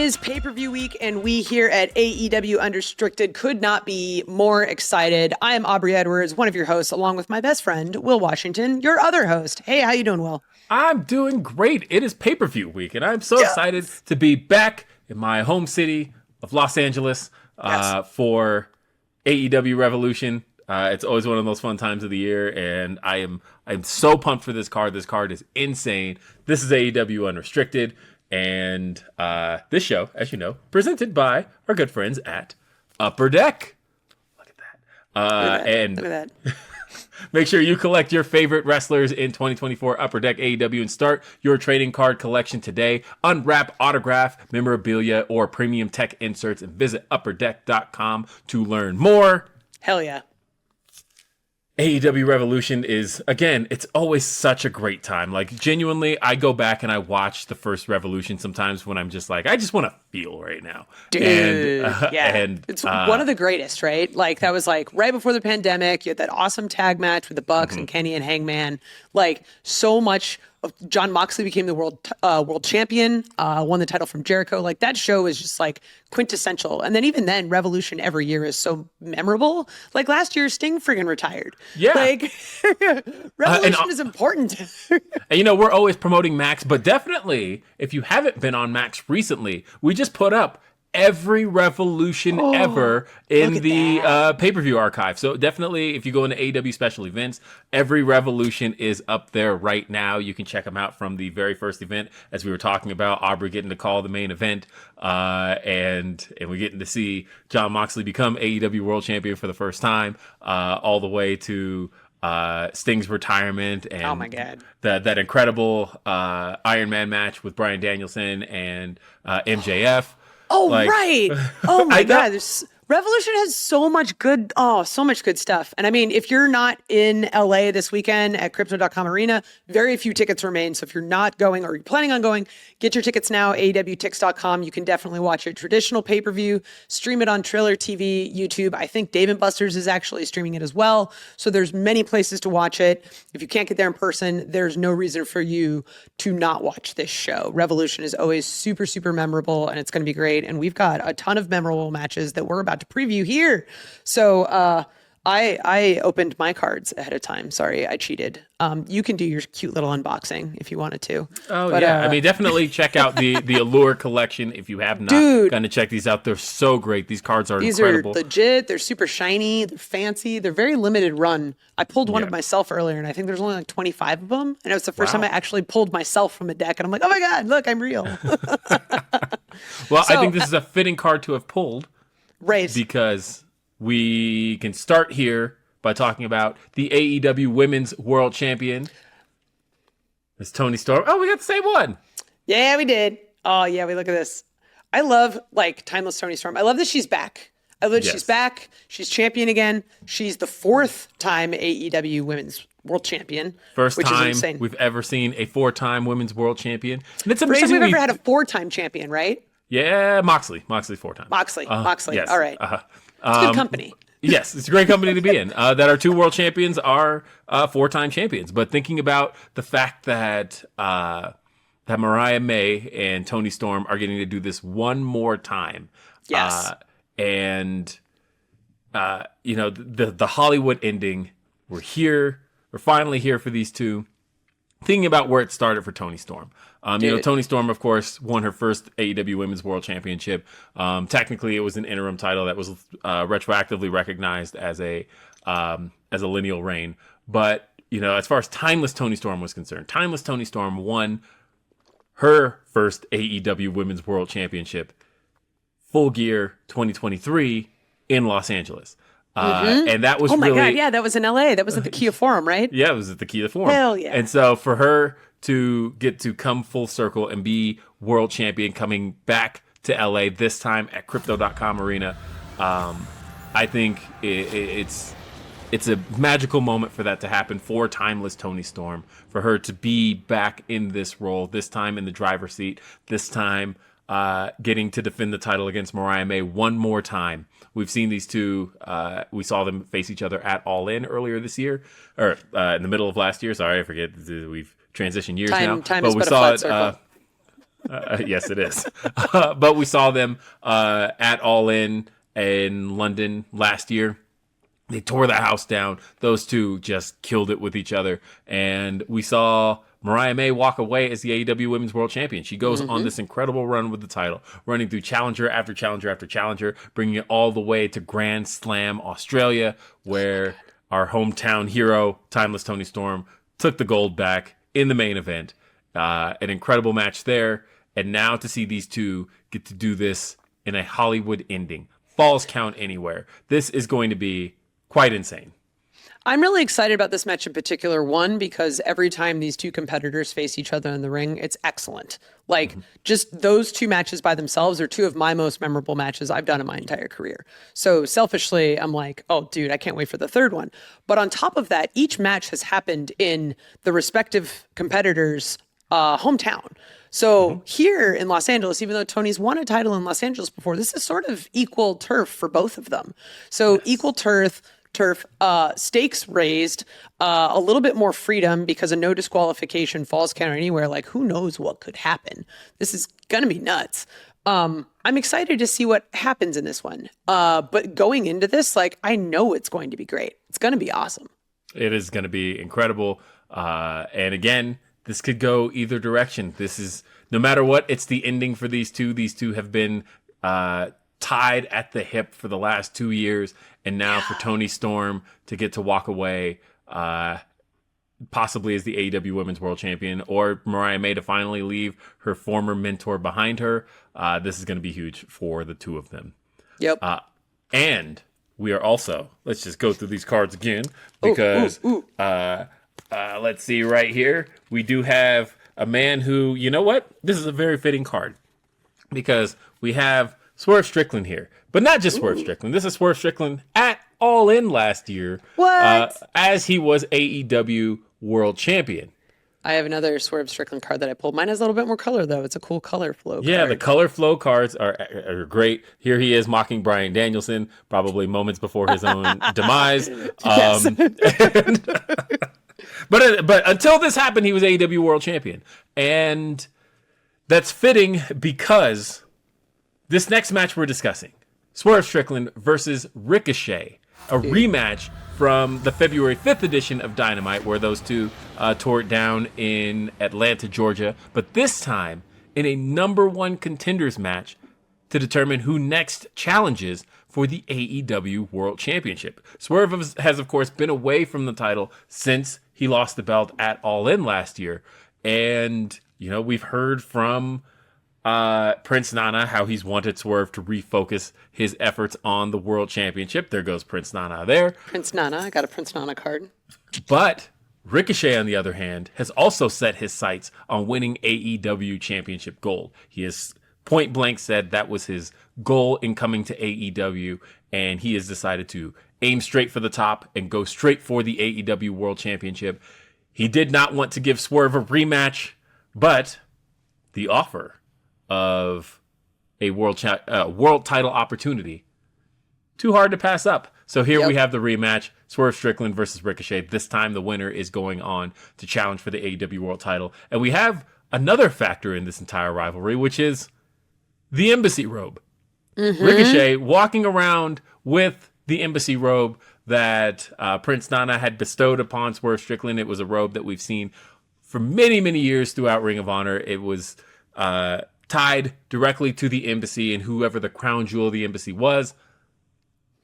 is pay-per-view week, and we here at AEW Unrestricted could not be more excited. I am Aubrey Edwards, one of your hosts, along with my best friend, Will Washington, your other host. Hey, how you doing, Will? I'm doing great. It is pay-per-view week, and I'm so excited to be back in my home city of Los Angeles for AEW Revolution. It's always one of those fun times of the year, and I'm so pumped for this card. This card is insane. This is AEW Unrestricted. And this show, as you know, presented by our good friends at Upper Deck. Look at that. Look at that. Make sure you collect your favorite wrestlers in 2024 Upper Deck AEW and start your trading card collection today. Unwrap, autograph, memorabilia, or premium tech inserts and visit upperdeck.com to learn more. Hell yeah. AEW Revolution is, again, it's always such a great time. Like, genuinely, I go back and I watch the first Revolution sometimes when I'm just like, I just want to feel right now. Dude, it's one of the greatest, right? Like, that was like right before the pandemic. You had that awesome tag match with the Bucks and Kenny and Hangman. Like, so much of Jon Moxley became the world champion, won the title from Jericho. Like, that show is just like quintessential. And then even then, Revolution every year is so memorable. Like last year, Sting friggin' retired. Yeah. Like, Revolution is important. And you know, we're always promoting Max, but definitely, if you haven't been on Max recently, we just put up every Revolution ever in the pay-per-view archive. So definitely, if you go into AEW special events, every Revolution is up there right now. You can check them out from the very first event, as we were talking about, Aubrey getting to call the main event, and we're getting to see Jon Moxley become AEW World Champion for the first time, all the way to Sting's retirement and oh my God. that incredible Iron Man match with Bryan Danielson and MJF. Oh, right. Oh, my God. Revolution has so much good stuff. And I mean, if you're not in LA this weekend at Crypto.com Arena, very few tickets remain. So if you're not going or you're planning on going, get your tickets now, AEWTix.com. You can definitely watch it. Traditional pay-per-view, stream it on Triller TV, YouTube. I think Dave & Buster's is actually streaming it as well. So there's many places to watch it. If you can't get there in person, there's no reason for you to not watch this show. Revolution is always super, super memorable, and it's going to be great. And we've got a ton of memorable matches that we're about to preview here. So I opened my cards ahead of time. Sorry, I cheated. You can do your cute little unboxing if you wanted to. Oh, but, yeah. I mean, definitely check out the Allure collection if you have not gotten to check these out. They're so great. These cards are incredible. These are legit. They're super shiny. They're fancy. They're very limited run. I pulled one of myself earlier, and I think there's only like 25 of them. And it was the first time I actually pulled myself from a deck. And I'm like, oh my God, look, I'm real. Well, I think this is a fitting card to have pulled. Right. Because we can start here by talking about the AEW Women's World Champion. It's Toni Storm. Oh, we got the same one. Yeah, we did. Oh, yeah, we look at this. I love, like, Timeless Toni Storm. I love that she's back. I love that she's back. She's champion again. She's the fourth time AEW Women's World Champion. First which time is insane. we've ever seen a four-time Women's World Champion. And it's First amazing time we've ever had a four-time champion, right? Yeah, Moxley 4 times. Moxley. Yes. All right. It's good company. Yes, it's a great company to be in. That our two world champions are four-time champions. But thinking about the fact that that Mariah May and Toni Storm are getting to do this one more time. Yes. And you know, the Hollywood ending. We're here. We're finally here for these two. Thinking about where it started for Toni Storm. You know, Toni Storm, of course, won her first AEW Women's World Championship. Technically, it was an interim title that was retroactively recognized as a lineal reign. But, you know, as far as Timeless Toni Storm was concerned, Timeless Toni Storm won her first AEW Women's World Championship, Full Gear 2023 in Los Angeles. And that was oh my really... God, yeah, that was in LA. That was at the Kia Forum, right? Yeah, it was at the Kia Forum. Hell yeah. And so for her to get to come full circle and be world champion coming back to LA, this time at Crypto.com Arena, I think it's a magical moment for that to happen for Timeless Toni Storm, for her to be back in this role, this time in the driver's seat, this time getting to defend the title against Mariah May one more time. We've seen these two. We saw them face each other at All In earlier this year, or in the middle of last year. Sorry, I forget. We've transitioned years now. Time is but a flat circle. Yes, it is. But we saw them at All in London last year. They tore the house down. Those two just killed it with each other. And we saw Mariah May walk away as the AEW Women's World Champion. She goes on this incredible run with the title, running through challenger after challenger after challenger, bringing it all the way to Grand Slam Australia, where our hometown hero, Timeless Toni Storm, took the gold back in the main event. An incredible match there. And now to see these two get to do this in a Hollywood ending. Falls count anywhere. This is going to be quite insane. I'm really excited about this match in particular. One, because every time these two competitors face each other in the ring, it's excellent. Like, just those two matches by themselves are two of my most memorable matches I've done in my entire career. So selfishly, I'm like, oh, dude, I can't wait for the third one. But on top of that, each match has happened in the respective competitors' hometown. So here in Los Angeles, even though Tony's won a title in Los Angeles before, this is sort of equal turf for both of them. So equal turf, stakes raised, a little bit more freedom because a no disqualification, falls count anywhere. Like, who knows what could happen? This is gonna be nuts. I'm excited to see what happens in this one. But going into this, like, I know it's going to be great. It's gonna be awesome. It is going to be incredible. And again, this could go either direction. This is, no matter what, it's the ending for these two. These two have been tied at the hip for the last 2 years. And now for Toni Storm to get to walk away, possibly as the AEW Women's World Champion, or Mariah May to finally leave her former mentor behind her, this is going to be huge for the two of them. Yep. And we are also, let's just go through these cards again, because let's see right here. We do have a man who, you know what? This is a very fitting card because we have Swerve Strickland here, but not just Swerve Strickland. This is Swerve Strickland at All In last year. What? As he was AEW World Champion. I have another Swerve Strickland card that I pulled. Mine has a little bit more color, though. It's a cool color flow card. Yeah, the color flow cards are great. Here he is mocking Bryan Danielson, probably moments before his own demise. But until this happened, he was AEW World Champion. And that's fitting because this next match we're discussing, Swerve Strickland versus Ricochet, a rematch from the February 5th edition of Dynamite, where those two tore it down in Atlanta, Georgia. But this time in a number one contenders match to determine who next challenges for the AEW World Championship. Swerve has, of course, been away from the title since he lost the belt at All In last year. And, you know, we've heard from Prince Nana how he's wanted Swerve to refocus his efforts on the World Championship. There goes Prince Nana there. Prince Nana. I got a Prince Nana card. But Ricochet, on the other hand, has also set his sights on winning AEW Championship gold. He has point blank said that was his goal in coming to AEW, and he has decided to aim straight for the top and go straight for the AEW World Championship. He did not want to give Swerve a rematch, but the offer of a world title opportunity, too hard to pass up. So here we have the rematch, Swerve Strickland versus Ricochet. This time the winner is going on to challenge for the AEW World title. And we have another factor in this entire rivalry, which is the embassy robe. Ricochet walking around with the embassy robe that Prince Nana had bestowed upon Swerve Strickland. It was a robe that we've seen for many, many years throughout Ring of Honor. It was tied directly to the embassy and whoever the crown jewel of the embassy was.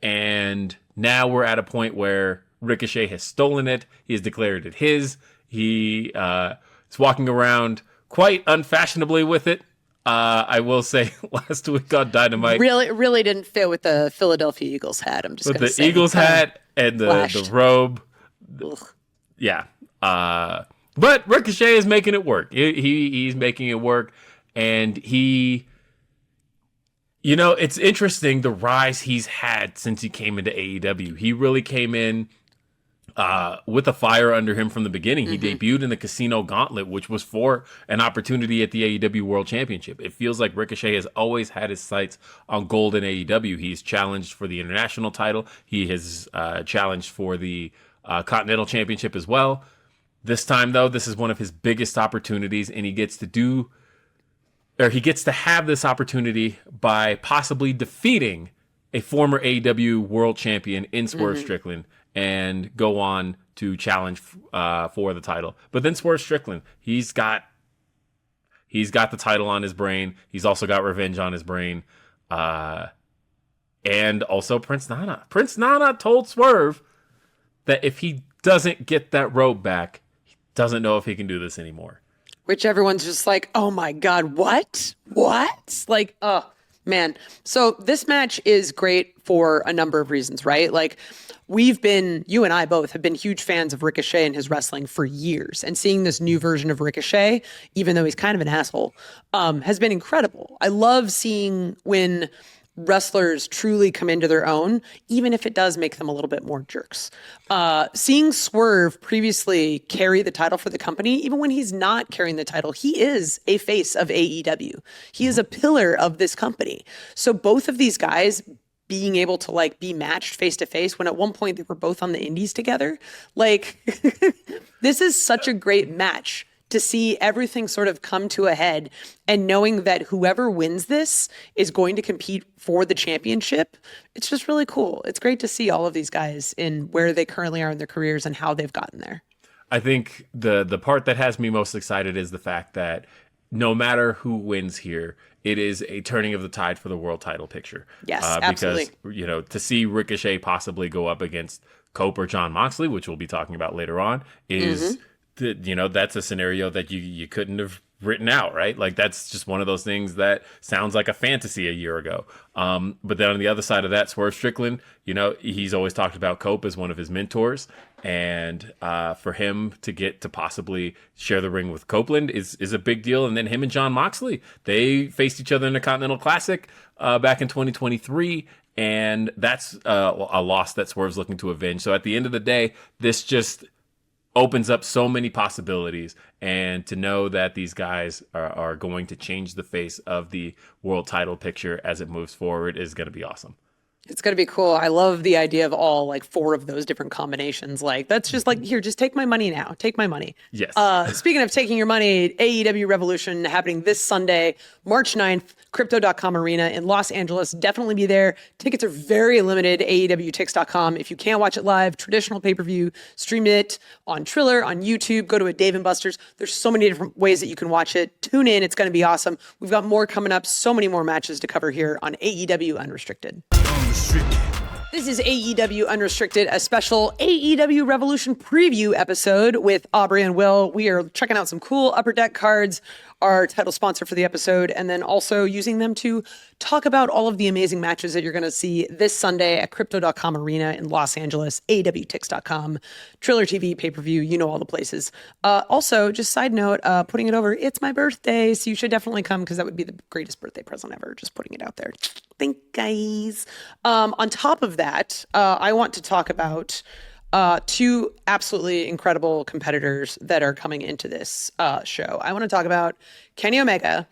And now we're at a point where Ricochet has stolen it. He has declared it his. He is walking around quite unfashionably with it. I will say last week on Dynamite, really didn't fit with the Philadelphia Eagles hat. I'm just with gonna the say. Eagles hat and the robe. Ugh. Yeah. But Ricochet is making it work. He's making it work. And he, you know, it's interesting the rise he's had since he came into AEW. He really came in with a fire under him from the beginning. He debuted in the Casino Gauntlet, which was for an opportunity at the AEW World Championship. It feels like Ricochet has always had his sights on gold in AEW. He's challenged for the international title. He has challenged for the Continental Championship as well. This time, though, this is one of his biggest opportunities, and he gets to do or he gets to have this opportunity by possibly defeating a former AEW world champion in Swerve Strickland and go on to challenge for the title. But then Swerve Strickland, he's got the title on his brain. He's also got revenge on his brain. And also Prince Nana. Prince Nana told Swerve that if he doesn't get that robe back, he doesn't know if he can do this anymore. Which everyone's just like, oh my God, what? What? Like, oh, man. So this match is great for a number of reasons, right? Like, you and I both have been huge fans of Ricochet and his wrestling for years. And seeing this new version of Ricochet, even though he's kind of an asshole, has been incredible. I love seeing when wrestlers truly come into their own, even if it does make them a little bit more jerks. Seeing Swerve previously carry the title for the company, even when he's not carrying the title, he is a face of AEW. He is a pillar of this company. So both of these guys being able to like be matched face to face when at one point they were both on the indies together, like this is such a great match to see everything sort of come to a head, and knowing that whoever wins this is going to compete for the championship. It's just really cool. It's great to see all of these guys in where they currently are in their careers and how they've gotten there. I think the part that has me most excited is the fact that no matter who wins here, it is a turning of the tide for the world title picture. Yes, absolutely. Because, to see Ricochet possibly go up against Cope or Jon Moxley, which we'll be talking about later on, is that's a scenario that you couldn't have written out, right? Like that's just one of those things that sounds like a fantasy a year ago. But then on the other side of that, Swerve Strickland, he's always talked about Cope as one of his mentors, and for him to get to possibly share the ring with Copeland is a big deal. And then him and Jon Moxley, they faced each other in the Continental Classic back in 2023. And that's a loss that Swerve's looking to avenge. So at the end of the day, this just opens up so many possibilities, and to know that these guys are going to change the face of the world title picture as it moves forward is going to be awesome. It's going to be cool. I love the idea of all like 4 of those different combinations. Like that's just like, here, just take my money now. Take my money. Yes. Speaking of taking your money, AEW Revolution happening this Sunday, March 9th, Crypto.com Arena in Los Angeles. Definitely be there. Tickets are very limited. AEWTix.com. If you can't watch it live, traditional pay-per-view, stream it on Triller, on YouTube, go to a Dave & Buster's. There's so many different ways that you can watch it. Tune in. It's going to be awesome. We've got more coming up. So many more matches to cover here on AEW Unrestricted. This is AEW Unrestricted, a special AEW Revolution preview episode with Aubrey and Will. We are checking out some cool Upper Deck cards, our title sponsor for the episode, and then also using them to talk about all of the amazing matches that you're going to see this Sunday at Crypto.com Arena in Los Angeles, AEWTix.com, Triller TV, pay-per-view, all the places. Also, just side note, putting it over, it's my birthday, so you should definitely come because that would be the greatest birthday present ever, just putting it out there. Thank guys. On top of that, I want to talk about 2 absolutely incredible competitors that are coming into this show. I want to talk about Kenny Omega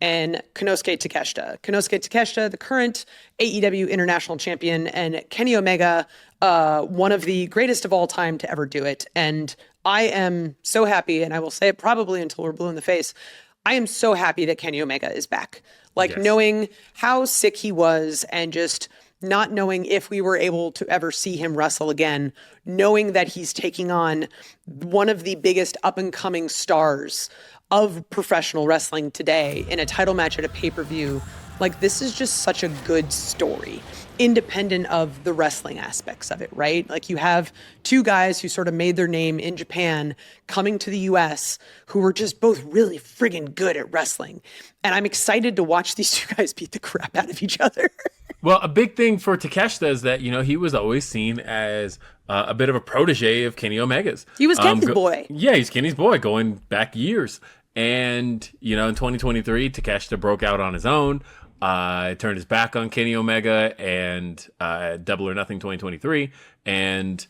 and Konosuke Takeshita. Konosuke Takeshita, the current AEW International Champion, and Kenny Omega, one of the greatest of all time to ever do it. And I am so happy, and I will say it probably until we're blue in the face, I am so happy that Kenny Omega is back. Like knowing how sick he was and just not knowing if we were able to ever see him wrestle again, knowing that he's taking on one of the biggest up-and-coming stars of professional wrestling today in a title match at a pay-per-view. Like, this is just such a good story, independent of the wrestling aspects of it, right? Like, you have 2 guys who sort of made their name in Japan coming to the US who were just both really friggin' good at wrestling. And I'm excited to watch these 2 guys beat the crap out of each other. Well, a big thing for Takeshita is that, he was always seen as a bit of a protege of Kenny Omega's. He was Kenny's boy. Yeah, he's Kenny's boy going back years. And, in 2023, Takeshita broke out on his own. Turned his back on Kenny Omega and Double or Nothing 2023. And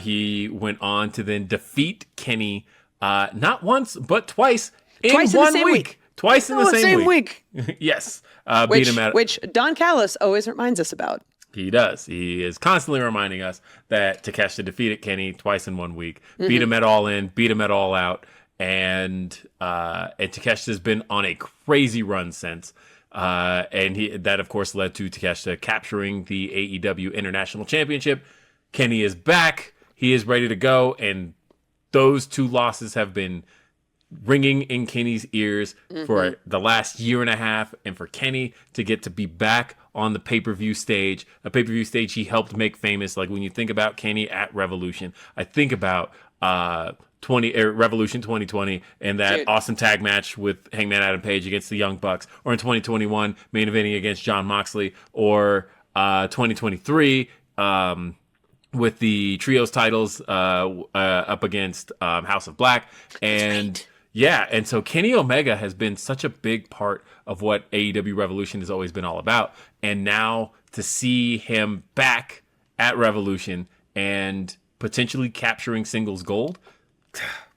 he went on to then defeat Kenny not once, but twice in one week. Twice in the same week. Yes. Beat him at which Don Callis always reminds us about. He does. He is constantly reminding us that Takeshita defeated Kenny twice in 1 week, beat him at All In, beat him at All Out, and Takeshita's been on a crazy run since. And that, of course, led to Takeshita capturing the AEW International Championship. Kenny is back. He is ready to go. And those two losses have been ringing in Kenny's ears for the last year and a half. And for Kenny to get to be back on the pay-per-view stage, a pay-per-view stage he helped make famous. Like when you think about Kenny at Revolution, I think about Revolution 2020 and that awesome tag match with Hangman Adam Page against the Young Bucks, or in 2021 main eventing against Jon Moxley, or 2023 with the trios titles up against House of Black. And yeah, and so Kenny Omega has been such a big part of what AEW Revolution has always been all about. And now to see him back at Revolution and potentially capturing singles gold,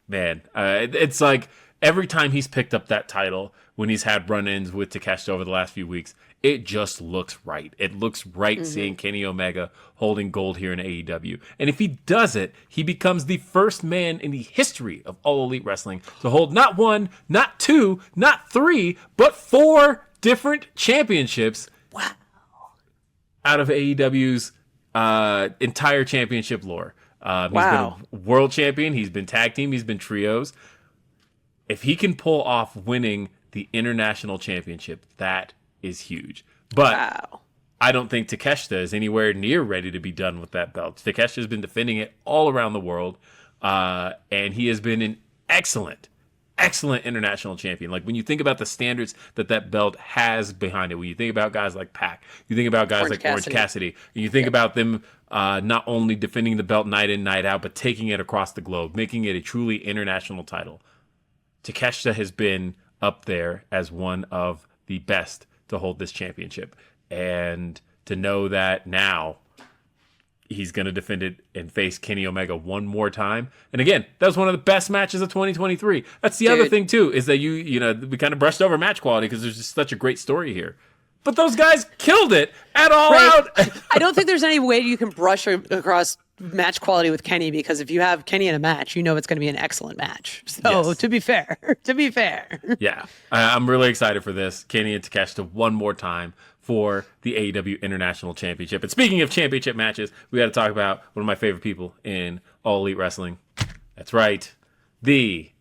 man, it's like every time he's picked up that title, when he's had run-ins with Takeshita over the last few weeks, it just looks right. It looks right seeing Kenny Omega holding gold here in AEW. And if he does it, he becomes the first man in the history of All Elite Wrestling to hold not one, not two, not three, but 4 different championships. Wow. Out of AEW's entire championship lore. He's been a world champion. He's been tag team. He's been trios. If he can pull off winning the international championship, that is huge. But I don't think Takeshita is anywhere near ready to be done with that belt. Takeshita has been defending it all around the world, and he has been an excellent international champion. Like when you think about the standards that belt has behind it, when you think about guys like Pac, you think about guys like Orange Cassidy, and you think about them not only defending the belt night in, night out, but taking it across the globe, making it a truly international title. Takeshita has been up there as one of the best to hold this championship. And to know that now he's going to defend it and face Kenny Omega one more time. And again, that was one of the best matches of 2023. That's the other thing too, is that we kind of brushed over match quality because there's just such a great story here. But those guys killed it at All Out. I don't think there's any way you can brush across match quality with Kenny, because if you have Kenny in a match, you know it's going to be an excellent match. So to be fair. Yeah, I'm really excited for this. Kenny and Takeshita one more time for the AEW International Championship. And speaking of championship matches, we got to talk about one of my favorite people in All Elite Wrestling. That's right. The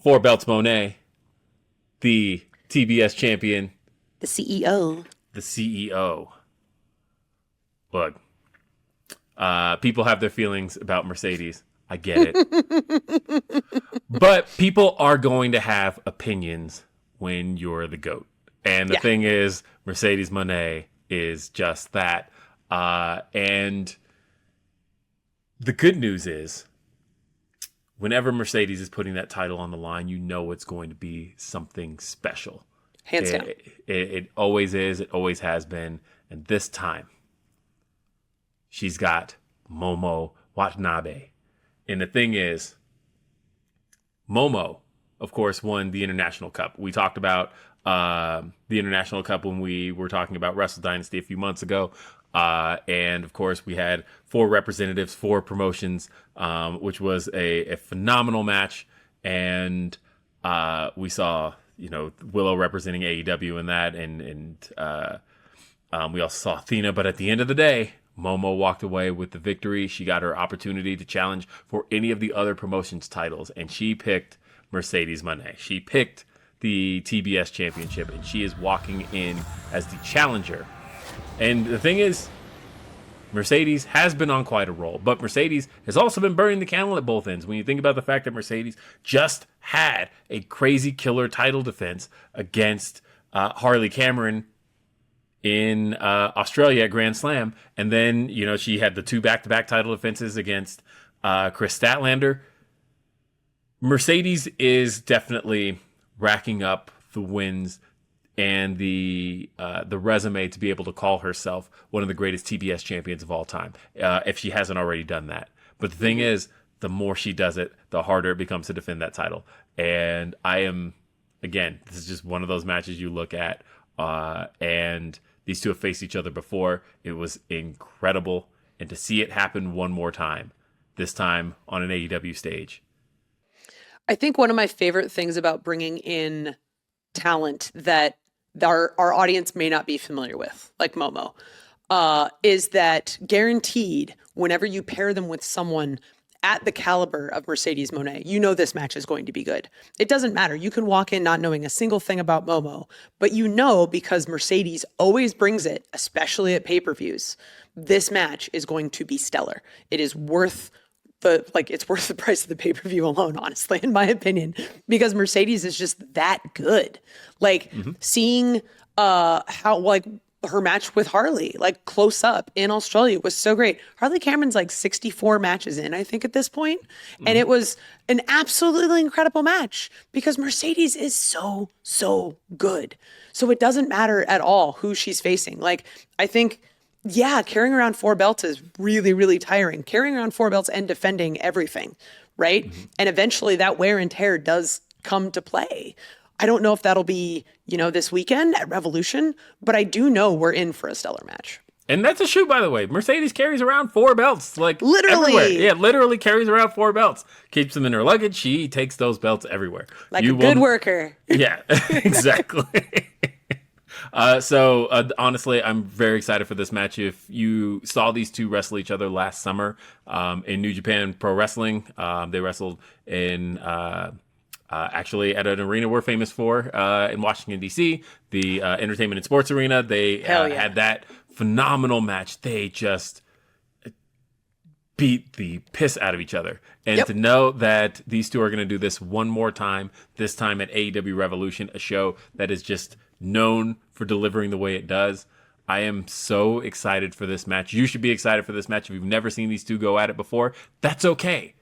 4 belts Monet, the TBS champion, the CEO. Look, people have their feelings about Mercedes. I get it. But people are going to have opinions when you're the GOAT. And the thing is, Mercedes Moné is just that. And the good news is, whenever Mercedes is putting that title on the line, you know it's going to be something special. Hands down. It always is. It always has been. And this time, she's got Momo Watanabe. And the thing is, Momo, of course, won the International Cup. We talked about the International Cup when we were talking about Wrestle Dynasty a few months ago. And, of course, we had 4 representatives, 4 promotions, which was a phenomenal match. And we saw, Willow representing AEW in that. And we also saw Athena. But at the end of the day, Momo walked away with the victory. She got her opportunity to challenge for any of the other promotions titles, and she picked Mercedes Moné. She picked the TBS championship, and she is walking in as the challenger. And the thing is, Mercedes has been on quite a roll, but Mercedes has also been burning the candle at both ends. When you think about the fact that Mercedes just had a crazy killer title defense against Harley Cameron in Australia at Grand Slam. And then, she had the 2 back-to-back title defenses against Chris Statlander. Mercedes is definitely racking up the wins and the resume to be able to call herself one of the greatest TBS champions of all time, if she hasn't already done that. But the thing is, the more she does it, the harder it becomes to defend that title. And this is just one of those matches you look at, and these two have faced each other before. It was incredible. And to see it happen one more time, this time on an AEW stage. I think one of my favorite things about bringing in talent that our audience may not be familiar with, like Momo, is that guaranteed whenever you pair them with someone at the caliber of Mercedes Moné, you know this match is going to be good. It doesn't matter. You can walk in not knowing a single thing about Momo, but you know because Mercedes always brings it, especially at pay-per-views, this match is going to be stellar. It is worth it's worth the price of the pay-per-view alone, honestly, in my opinion, because Mercedes is just that good. Like seeing how like her match with Harley, like close up in Australia was so great. Harley Cameron's like 64 matches in, I think, at this point. And it was an absolutely incredible match because Mercedes is so, so good. So it doesn't matter at all who she's facing. Like, I think, yeah, carrying around 4 belts is really, really tiring. Carrying around 4 belts and defending everything, right? And eventually that wear and tear does come to play. I don't know if that'll be, this weekend at Revolution, but I do know we're in for a stellar match. And that's a shoot, by the way. Mercedes carries around 4 belts, like literally. Everywhere. Yeah, literally carries around 4 belts. Keeps them in her luggage. She takes those belts everywhere. Like a good worker. Yeah, exactly. Honestly, I'm very excited for this match. If you saw these two wrestle each other last summer in New Japan Pro Wrestling, they wrestled in actually at an arena we're famous for in Washington, D.C., the Entertainment and Sports Arena. They had that phenomenal match. They just beat the piss out of each other. And to know that these two are going to do this one more time, this time at AEW Revolution, a show that is just known for delivering the way it does. I am so excited for this match. You should be excited for this match. If you've never seen these two go at it before, that's okay.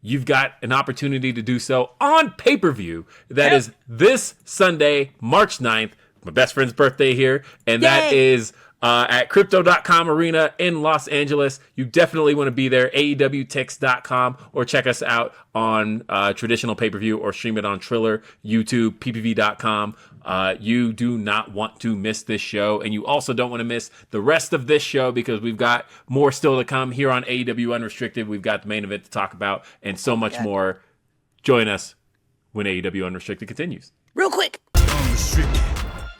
You've got an opportunity to do so on pay-per-view. That is this Sunday, March 9th, my best friend's birthday here. And that is at Crypto.com Arena in Los Angeles. You definitely want to be there. AEWTix.com or check us out on traditional pay-per-view or stream it on Triller, YouTube, PPV.com. You do not want to miss this show. And you also don't want to miss the rest of this show because we've got more still to come here on AEW Unrestricted. We've got the main event to talk about and so much more. Join us when AEW Unrestricted continues. Real quick. Unrestricted.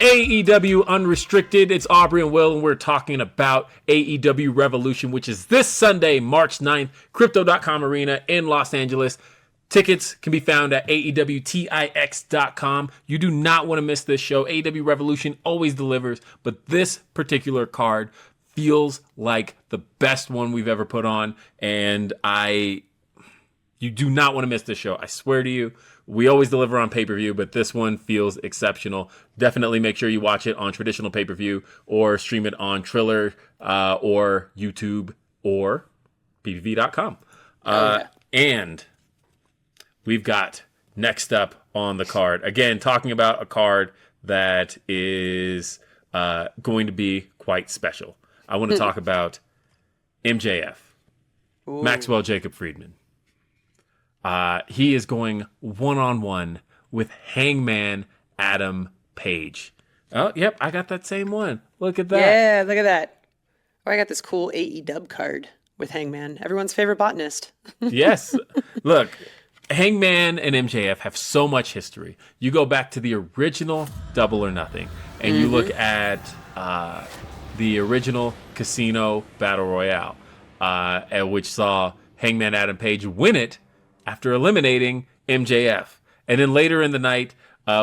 AEW Unrestricted. It's Aubrey and Will, and we're talking about AEW Revolution, which is this Sunday, March 9th, Crypto.com Arena in Los Angeles. Tickets can be found at AEWTIX.com. You do not want to miss this show. AEW Revolution always delivers, but this particular card feels like the best one we've ever put on, and you do not want to miss this show. I swear to you. We always deliver on pay-per-view, but this one feels exceptional. Definitely make sure you watch it on traditional pay-per-view or stream it on Triller or YouTube or PPV.com. And we've got next up on the card, again, talking about a card that is going to be quite special. I want to talk about MJF, Maxwell Jacob Friedman. He is going one-on-one with Hangman Adam Page. Oh, yep, I got that same one. Look at that. Yeah, look at that. Oh, I got this cool AEW card with Hangman, everyone's favorite botanist. Yes. Look, Hangman and MJF have so much history. You go back to the original Double or Nothing, and you look at the original Casino Battle Royale, which saw Hangman Adam Page win it after eliminating MJF. And then later in the night,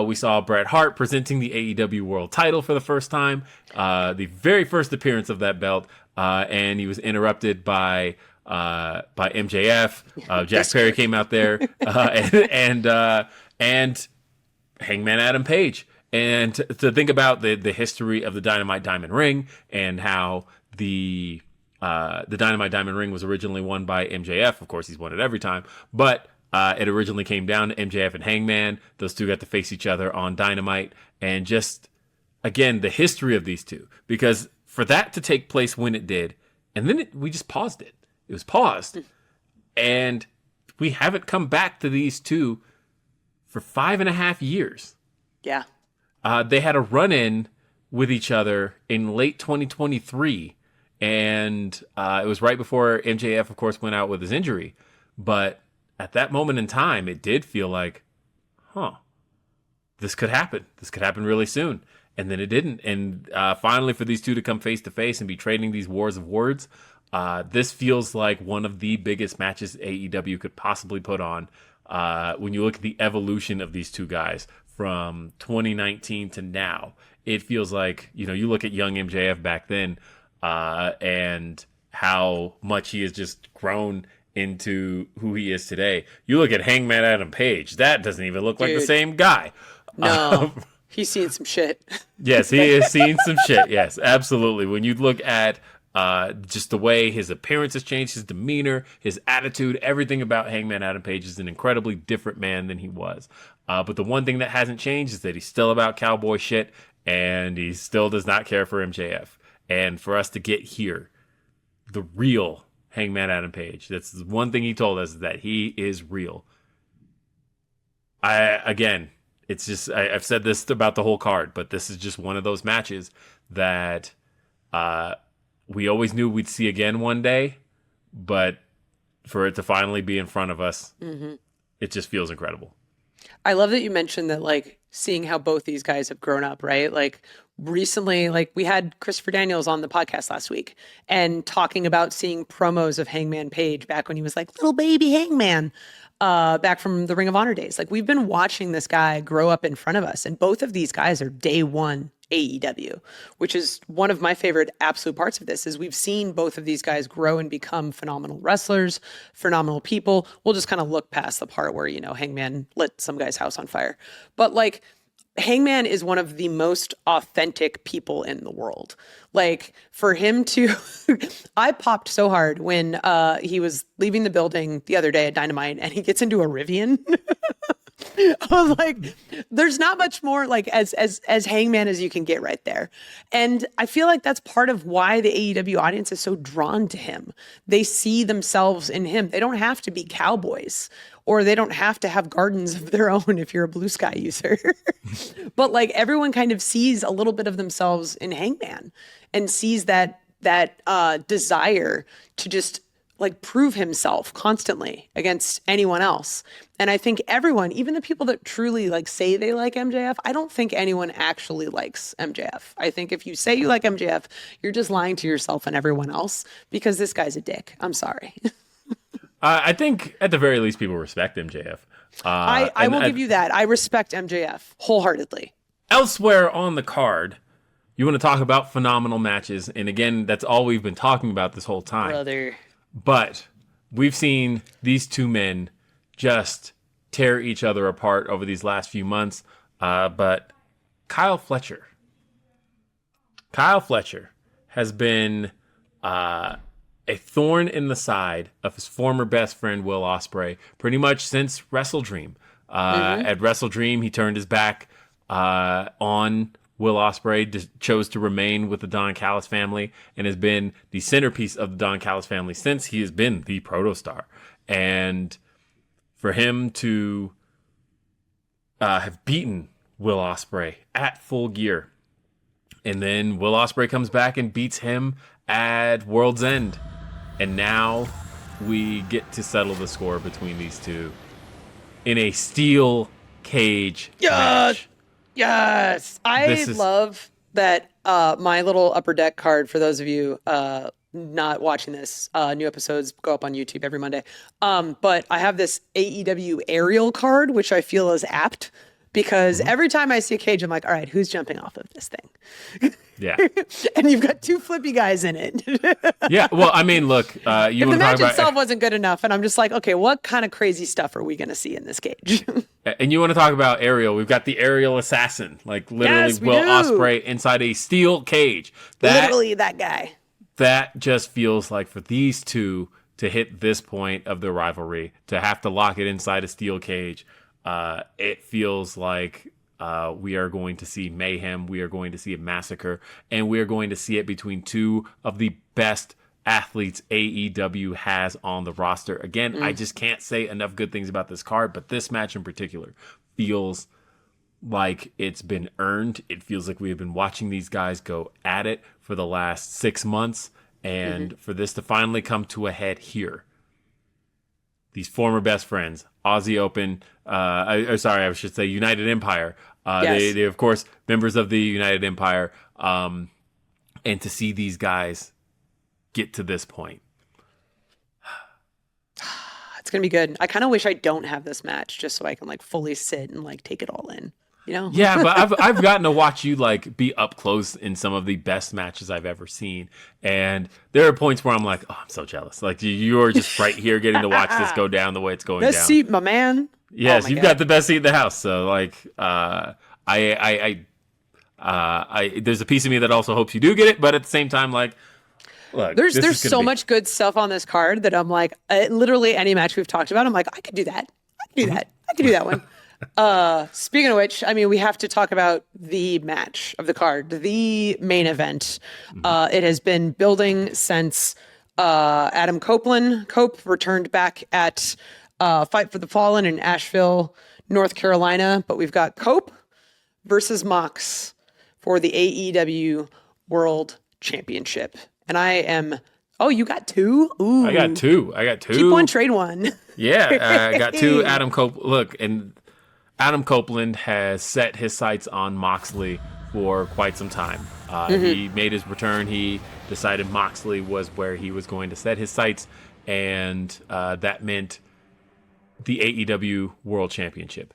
we saw Bret Hart presenting the AEW World title for the first time, the very first appearance of that belt, and he was interrupted by MJF. Jack Perry came out there, and Hangman Adam Page. And to think about the history of the Dynamite Diamond Ring and how the Dynamite Diamond Ring was originally won by MJF. Of course, he's won it every time. But it originally came down to MJF and Hangman. Those two got to face each other on Dynamite. And just, again, the history of these two. Because for that to take place when it did, and then we just paused it. It was paused. And we haven't come back to these two for 5.5 years. Yeah. They had a run-in with each other in late 2023. And it was right before MJF, of course, went out with his injury. But at that moment in time, it did feel like, huh, this could happen. This could happen really soon. And then it didn't. And finally, for these two to come face to face and be trading these wars of words, this feels like one of the biggest matches AEW could possibly put on. When you look at the evolution of these two guys from 2019 to now, it feels like, you look at young MJF back then and how much he has just grown into who he is today. You look at Hangman Adam Page, that doesn't even look like the same guy. No, he's seen some shit. Yes, he has seen some shit. Yes, absolutely. When you look at just the way his appearance has changed, his demeanor, his attitude, everything about Hangman Adam Page is an incredibly different man than he was. But the one thing that hasn't changed is that he's still about cowboy shit, and he still does not care for MJF. And for us to get here, the real Hangman Adam Page, that's the one thing he told us, is that he is real. It's just, I've said this about the whole card, but this is just one of those matches that we always knew we'd see again one day, but for it to finally be in front of us, it just feels incredible. I love that you mentioned that, like, seeing how both these guys have grown up, right? Like, recently, like, we had Christopher Daniels on the podcast last week and talking about seeing promos of Hangman Page back when he was like little baby Hangman, back from the Ring of Honor days. Like, we've been watching this guy grow up in front of us, and both of these guys are day one AEW, which is one of my favorite absolute parts of this, is we've seen both of these guys grow and become phenomenal wrestlers, phenomenal people. We'll just kind of look past the part where, Hangman lit some guy's house on fire. But, like, Hangman is one of the most authentic people in the world. Like, for him to, I popped so hard when he was leaving the building the other day at Dynamite and he gets into a Rivian. I was like, there's not much more like as Hangman as you can get right there. And I feel like that's part of why the AEW audience is so drawn to him. They see themselves in him. They don't have to be cowboys, or they don't have to have gardens of their own if you're a Blue Sky user. But, like, everyone kind of sees a little bit of themselves in Hangman and sees that desire to just, like, prove himself constantly against anyone else. And I think everyone, even the people that truly, like, say they like MJF, I don't think anyone actually likes MJF. I think if you say you like MJF, you're just lying to yourself and everyone else, because this guy's a dick. I'm sorry. I think at the very least people respect MJF. I will give you that. I respect MJF wholeheartedly. Elsewhere on the card, you want to talk about phenomenal matches. And again, that's all we've been talking about this whole time. Brother. But we've seen these two men just tear each other apart over these last few months. But Kyle Fletcher has been a thorn in the side of his former best friend, Will Ospreay, pretty much since Wrestle Dream. At Wrestle Dream, he turned his back on Will Ospreay, chose to remain with the Don Callis family, and has been the centerpiece of the Don Callis family since he has been the protostar. And for him to have beaten Will Ospreay at Full Gear, and then Will Ospreay comes back and beats him at World's End, and now we get to settle the score between these two in a steel cage match. Yes. I love that my little Upper Deck card, for those of you not watching this, new episodes go up on YouTube every Monday. But I have this AEW aerial card, which I feel is apt, because every time I see a cage, I'm like, all right, who's jumping off of this thing? Yeah. And you've got two flippy guys in it. Yeah. Well, I mean, look, if the match itself wasn't good enough, and I'm just like, okay, what kind of crazy stuff are we going to see in this cage? And you want to talk about aerial? We've got the aerial assassin, like literally Will Ospreay inside a steel cage. Literally that guy. That just feels like for these two to hit this point of their rivalry, to have to lock it inside a steel cage, it feels like we are going to see mayhem. We are going to see a massacre, and we are going to see it between two of the best athletes AEW has on the roster. Again, I just can't say enough good things about this card, but this match in particular feels like it's been earned. It feels like we have been watching these guys go at it for the last 6 months, and for this to finally come to a head here, these former best friends, Aussie Open, I should say United Empire. Yes. They, of course, members of the United Empire. And to see these guys get to this point. It's going to be good. I kind of wish I don't have this match just so I can like fully sit and like take it all in, you know? Yeah, but I've gotten to watch you like be up close in some of the best matches I've ever seen. And there are points where I'm like, oh, I'm so jealous. Like you're just right here getting to watch this go down the way it's going Best down. seat, my man. Yes, Oh my you've God. got the best seat in the house. So like, there's a piece of me that also hopes you do get it, but at the same time, like, look, There's this is gonna so be- much good stuff on this card that I'm like, literally any match we've talked about, I'm like, I could do that. I could do that. I could do that one. Speaking of which, I mean, we have to talk about the match of the card, the main event. It has been building since Adam Copeland. Cope returned back at Fight for the Fallen in Asheville, North Carolina. But we've got Cope versus Mox for the AEW World Championship. And I am, oh, you got two? Ooh. I got two. Keep one, trade one. Yeah, I got two. Adam Copeland has set his sights on Moxley for quite some time. He made his return. He decided Moxley was where he was going to set his sights, and that meant the AEW World Championship.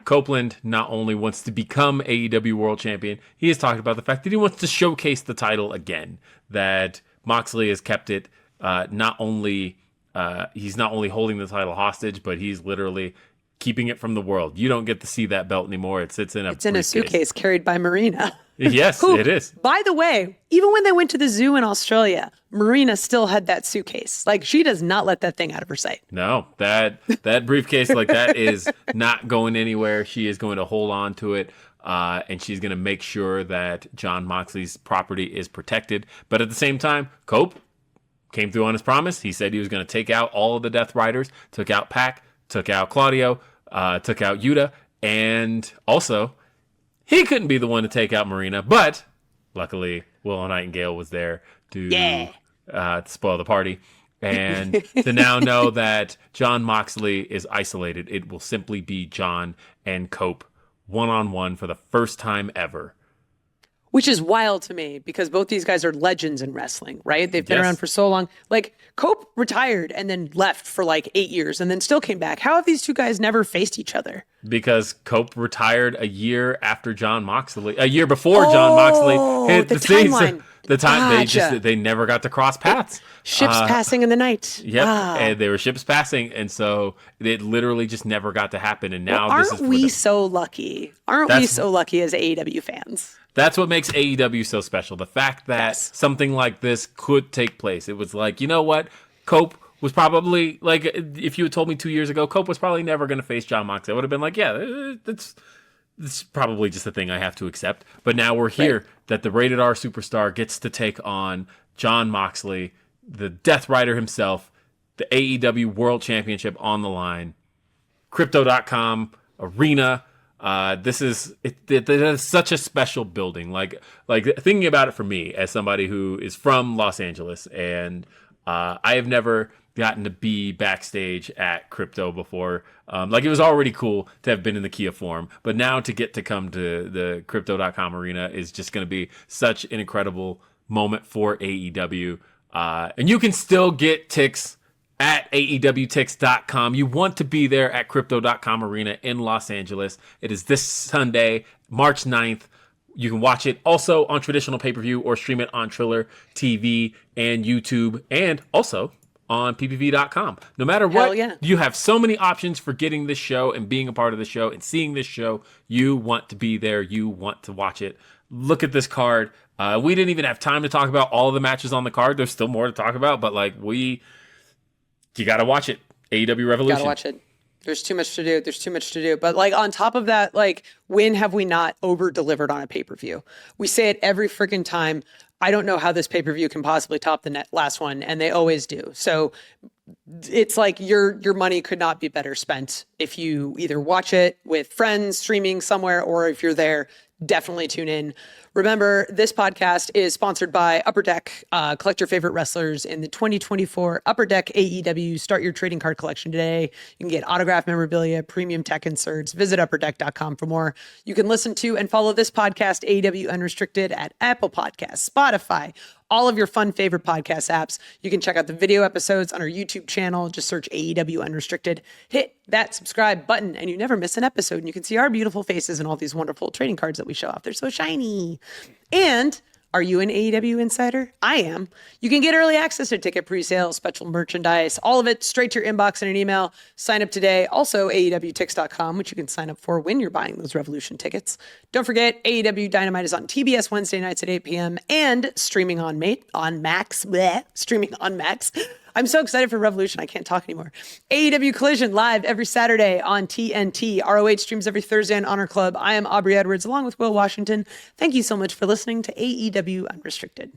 Copeland not only wants to become AEW World Champion, he has talked about the fact that he wants to showcase the title again. That Moxley has kept it he's not only holding the title hostage, but he's literally keeping it from the world. You don't get to see that belt anymore. It sits in a Suitcase carried by Marina. Yes, Who, it is. By the way, even when they went to the zoo in Australia, Marina still had that suitcase. Like she does not let that thing out of her sight. No, that briefcase like that is not going anywhere. She is going to hold on to it, and she's going to make sure that Jon Moxley's property is protected. But at the same time, Cope came through on his promise. He said he was going to take out all of the Death Riders, took out Pac, took out Claudio, took out Yuta, and also he couldn't be the one to take out Marina, but luckily Willow Nightingale was there to spoil the party. And to now know that Jon Moxley is isolated, it will simply be Jon and Cope one-on-one for the first time ever. Which is wild to me because both these guys are legends in wrestling, right? They've been Yes. around for so long. Like Cope retired and then left for like 8 years and then still came back. How have these two guys never faced each other? Because Cope retired a year before Jon Moxley hit the the scene. timeline. The time Gotcha. they never got to cross paths. Ships passing in the night. Yep, Ah. and they were ships passing, and so it literally just never got to happen. And now this is Aren't for we them. so lucky? Aren't we That's- so lucky as AEW fans? That's what makes AEW so special. The fact that Yes. something like this could take place. It was like, you know what? Cope was probably, like, if you had told me 2 years ago, Cope was probably never going to face Jon Moxley, I would have been like, yeah, that's probably just a thing I have to accept. But now we're here that the Rated R superstar gets to take on Jon Moxley, the Death Rider himself, the AEW World Championship on the line. Crypto.com Arena. This is it is such a special building. Like thinking about it for me as somebody who is from Los Angeles, and I have never gotten to be backstage at Crypto before. Like it was already cool to have been in the Kia Forum, but now to get to come to the Crypto.com Arena is just going to be such an incredible moment for AEW. And you can still get ticks at AEWTix.com. You want to be there at Crypto.com Arena in Los Angeles. It is this Sunday, March 9th. You can watch it also on traditional pay-per-view or stream it on Triller TV and YouTube, and also on PPV.com. No matter what, Hell yeah. you have so many options for getting this show and being a part of the show and seeing this show. You want to be there. You want to watch it. Look at this card. We didn't even have time to talk about all of the matches on the card. There's still more to talk about, but you got to watch it. AEW Revolution. Gotta watch it. There's too much to do. But like on top of that, like when have we not over delivered on a pay-per-view? We say it every freaking time. I don't know how this pay-per-view can possibly top the last one, and they always do. So it's like your money could not be better spent if you either watch it with friends streaming somewhere, or if you're there definitely tune in. Remember, this podcast is sponsored by Upper Deck. Collect your favorite wrestlers in the 2024 Upper Deck AEW. Start your trading card collection today. You can get autographed memorabilia, premium tech inserts. Visit upperdeck.com for more. You can listen to and follow this podcast, AEW Unrestricted, at Apple Podcasts, Spotify, all of your fun favorite podcast apps. You can check out the video episodes on our YouTube channel. Just search AEW Unrestricted. Hit that subscribe button and you never miss an episode. And you can see our beautiful faces and all these wonderful trading cards that we show off. They're so shiny. And are you an AEW insider? I am. You can get early access to ticket pre-sales, special merchandise, all of it straight to your inbox in an email. Sign up today. Also, AEWTix.com, which you can sign up for when you're buying those Revolution tickets. Don't forget, AEW Dynamite is on TBS Wednesday nights at 8 p.m. and streaming on Max. Streaming on Max. I'm so excited for Revolution. I can't talk anymore. AEW Collision live every Saturday on TNT. ROH streams every Thursday on Honor Club. I am Aubrey Edwards along with Will Washington. Thank you so much for listening to AEW Unrestricted.